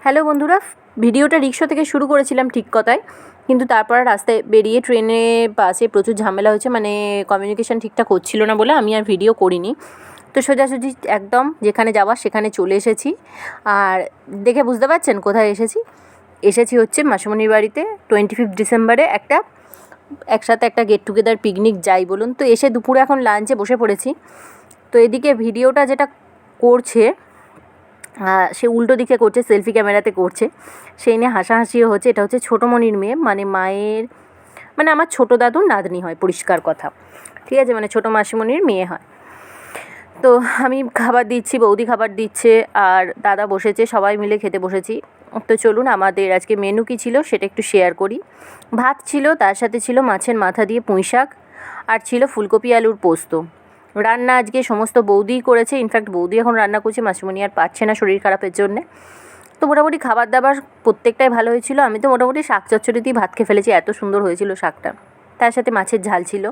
Hello বন্ধুরা, ভিডিওটা রিক্সা থেকে শুরু করেছিলাম ঠিক কথায়, কিন্তু তারপর রাস্তায় বেরিয়ে ট্রেনে বাসে প্রচুর ঝামেলা হয়েছে, মানে কমিউনিকেশান ঠিকঠাক হচ্ছিল না বলে আমি আর ভিডিও করিনি। তো সোজাসুজি একদম যেখানে যাওয়ার সেখানে চলে এসেছি। আর দেখে বুঝতে পারছেন কোথায় এসেছি হচ্ছে মাসিমণির বাড়িতে। 25 ডিসেম্বরে একসাথে একটা গেট টুগেদার পিকনিক যাই বলুন। তো এসে দুপুরে এখন লাঞ্চে বসে পড়েছি। তো এদিকে ভিডিওটা যেটা করছে সে উল্টো দিকে করছে, সেলফি ক্যামেরাতে করছে, সেই নিয়ে হাসাহাসিও হচ্ছে। এটা হচ্ছে ছোটোমণির মেয়ে, মানে মায়ের, মানে আমার ছোটো দাদুর নাতনি হয়, পরিষ্কার কথা, ঠিক আছে, মানে ছোটো মাসিমণির মেয়ে হয়। তো আমি খাবার দিচ্ছি, বৌদি খাবার দিচ্ছে, আর দাদা বসেছে, সবাই মিলে খেতে বসেছি। তো চলুন আমাদের আজকে মেনু কী ছিল সেটা একটু শেয়ার করি। ভাত ছিল, তার সাথে ছিল মাছের মাথা দিয়ে পুঁই শাক, আর ছিল ফুলকপি আলুর পোস্ত। রান্না আজকে সমস্ত বৌদিই করেছে, ইনফ্যাক্ট বৌদি এখন রান্না করছে, মাসিমণি আর পারছে না শরীর খারাপের জন্যে। তো মোটামুটি খাবার দাবার প্রত্যেকটাই ভালো হয়েছিল। আমি তো মোটামুটি শাক চচ্চড়ি দিয়ে ভাত খেয়ে ফেলেছি, এত সুন্দর হয়েছিল শাকটা। তার সাথে মাছের ঝাল ছিল,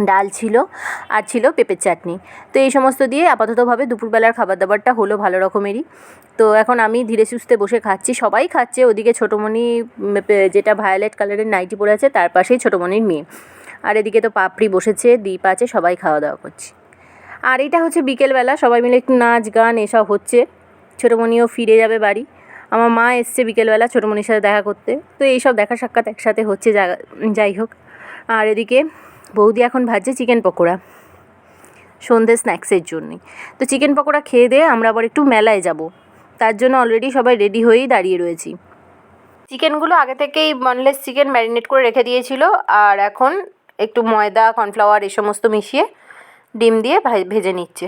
ডাল ছিল, আর ছিল পেঁপের চাটনি। তো এই সমস্ত দিয়ে আপাততভাবে দুপুরবেলার খাবার দাবারটা হলো ভালো রকমেরই। তো এখন আমি ধীরে সুস্থে বসে খাচ্ছি, সবাই খাচ্ছে। ওদিকে ছোটোমণি, যেটা ভায়োলেট কালারের নাইটি পরে আছে, তার পাশেই ছোটোমণির মেয়ে। আর এদিকে তো পাপড়ি বসেছে, দীপ আছে, সবাই খাওয়া দাওয়া করছে। আর এটা হচ্ছে বিকেলবেলা, সবাই মিলে একটু নাচ গান এসব হচ্ছে। ছোটোমণিও ফিরে যাবে বাড়ি। আমার মা এসছে বিকেলবেলা ছোটোমণির সাথে দেখা করতে। তো এইসব দেখা সাক্ষাৎ একসাথে হচ্ছে, যাই হোক। আর এদিকে বৌদি এখন ভাজছে চিকেন পকোড়া সন্ধ্যে স্ন্যাক্সের জন্যই। তো চিকেন পকোড়া খেয়ে দিয়ে আমরা আবার একটু মেলায় যাব, তার জন্য অলরেডি সবাই রেডি হয়েই দাঁড়িয়ে রয়েছি। চিকেনগুলো আগে থেকেই বনলেস চিকেন ম্যারিনেট করে রেখে দিয়েছিল, আর এখন একটু ময়দা, কর্নফ্লাওয়ার এই সমস্ত মিশিয়ে ডিম দিয়ে ভেজে নিচ্ছে।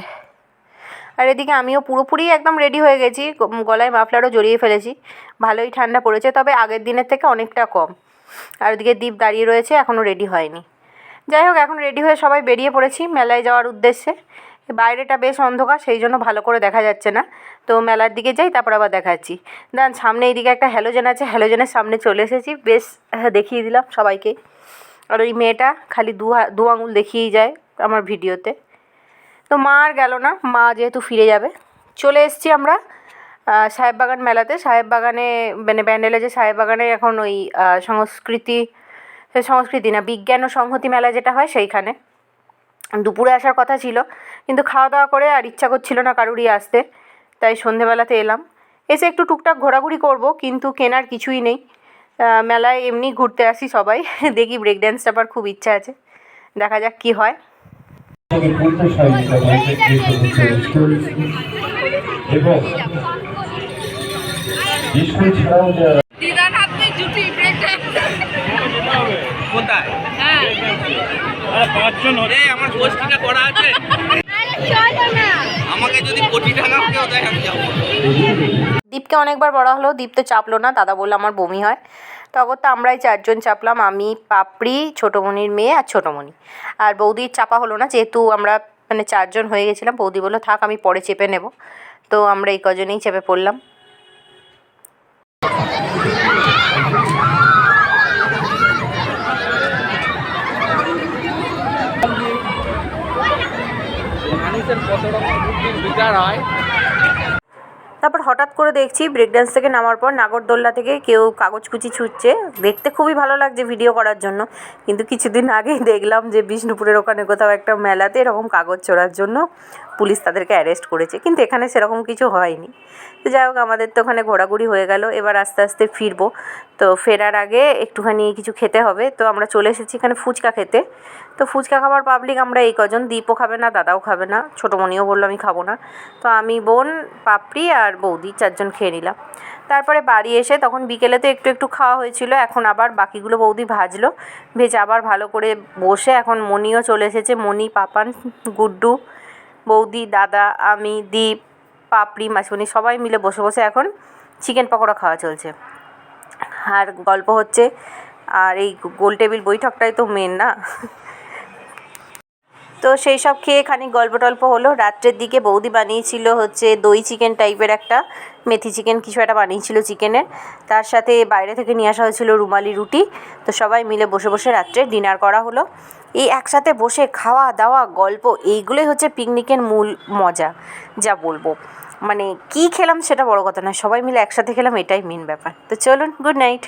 আর এদিকে আমিও পুরোপুরি একদম রেডি হয়ে গেছি, গলায় মাফলারও জড়িয়ে ফেলেছি। ভালোই ঠান্ডা পড়েছে, তবে আগের দিনের থেকে অনেকটা কম। আর ওদিকে দীপ দাঁড়িয়ে রয়েছে, এখনও রেডি হয়নি। যাই হোক, এখন রেডি হয়ে সবাই বেরিয়ে পড়েছি মেলায় যাওয়ার উদ্দেশ্যে। বাইরেটা বেশ অন্ধকার, সেই জন্য ভালো করে দেখা যাচ্ছে না। তো মেলার দিকে যাই, তারপর আবার দেখাচ্ছি। দেন সামনে এইদিকে একটা হ্যালোজেন আছে, হ্যালোজেনের সামনে চলে এসেছি, বেশ দেখিয়ে দিলাম সবাইকে। আর ওই মেয়েটা খালি দু আঙুল দেখিয়েই যায় আমার ভিডিওতে। তো মা আর গেল না, মা যেহেতু ফিরে যাবে। চলে এসেছি আমরা সাহেববাগান মেলাতে। সাহেববাগানে মানে ব্যান্ডেলে যে সাহেববাগানে এখন ওই সংস্কৃতি না, বিজ্ঞান ও সংহতি মেলা যেটা হয় সেইখানে। দুপুরে আসার কথা ছিল, কিন্তু খাওয়া দাওয়া করে আর ইচ্ছা করছিল না কারুরই আসতে, তাই সন্ধেবেলাতে এলাম। এসে একটু টুকটাক ঘোরাঘুরি করব, কিন্তু কেনার কিছুই নেই। মেলায় এমনি ঘুরতে আসি সবাই। দেখি ব্রেক ড্যান্সটা আবার খুব ইচ্ছা আছে, দেখা যাক কী হয়। এবং স্কুল ছাড়াও কোথায় পাঁচজন আমার গোষ্ঠীটা করা আছে, আমাকে যদি কোটি টাকা কেউ দেয় আমি যাবো। দীপকে অনেকবার বলা হলো, দীপ তো চাপলো না, দাদা বললো আমার বমি হয়। তখন তো আমরাই চারজন চাপলাম, আমি, পাপড়ি, ছোটোমণির মেয়ে আর ছোটোমণি। আর বৌদির চাপা হলো না, যেহেতু আমরা মানে চারজন হয়ে গেছিলাম। বৌদি বললো থাক, আমি পরে চেপে নেব। তো আমরা এই কজনেই চেপে পড়লাম। মানুষের কত রকম বুদ্ধির বিচার হয়। তারপর হঠাৎ করে দেখছি ব্রেক ডান্স থেকে নামার পর নাগরদোল্লা থেকে কেউ কাগজকুচি ছুটছে। দেখতে খুবই ভালো লাগছে ভিডিও করার জন্য, কিন্তু কিছুদিন আগেই দেখলাম যে বিষ্ণুপুরের ওখানে কোথাও একটা মেলাতে এরকম কাগজ চোরার জন্য পুলিশ তাদেরকে অ্যারেস্ট করেছে, কিন্তু এখানে সেরকম কিছু হয়নি। তো যাই হোক, আমাদের তো ওখানে ঘোরাঘুরি হয়ে গেল, এবার আস্তে আস্তে ফিরবো। তো ফেরার আগে একটুখানি কিছু খেতে হবে, তো আমরা চলে এসেছি এখানে ফুচকা খেতে। তো ফুচকা খাবার পাবলিক আমরা এই কজন, দীপও খাবে না, দাদাও খাবে না, ছোটোমণিও বললো আমি খাবো না। তো আমি, বোন, পাপড়ি আর বৌদি চারজন খেয়ে নিলাম। তারপরে বাড়ি এসে তখন বিকেলে তো একটু একটু খাওয়া হয়েছিল, এখন আবার বাকিগুলো বৌদি ভাজলো, ভেজে আবার ভালো করে বসে এখন মণিও চলে এসেছে, মণি, পাপান, গুড্ডু, বৌদি, দাদা, আমি, দীপ, পাপড়ি, মাসুনি সবাই মিলে বসে বসে এখন চিকেন পকোড়া খাওয়া চলছে আর গল্প হচ্ছে। আর এই গোল টেবিল বৈঠকটাই তো মেন না। তো সেই সব খেয়ে খানিক গল্প টল্প হলো। রাত্রের দিকে বৌদি বানিয়েছিল হচ্ছে দই চিকেন টাইপের একটা, মেথি চিকেন কিছু একটা বানিয়েছিল চিকেনের, তার সাথে বাইরে থেকে নিয়ে আসা হয়েছিল রুমালি রুটি। তো সবাই মিলে বসে বসে রাত্রে ডিনার করা হলো। এই একসাথে বসে খাওয়া দাওয়া গল্প, এইগুলোই হচ্ছে পিকনিকের মূল মজা, যা বলবো। মানে কী খেলাম সেটা বড় কথা নয়, সবাই মিলে একসাথে খেলাম, এটাই মেন ব্যাপার। তো চলুন, গুড নাইট।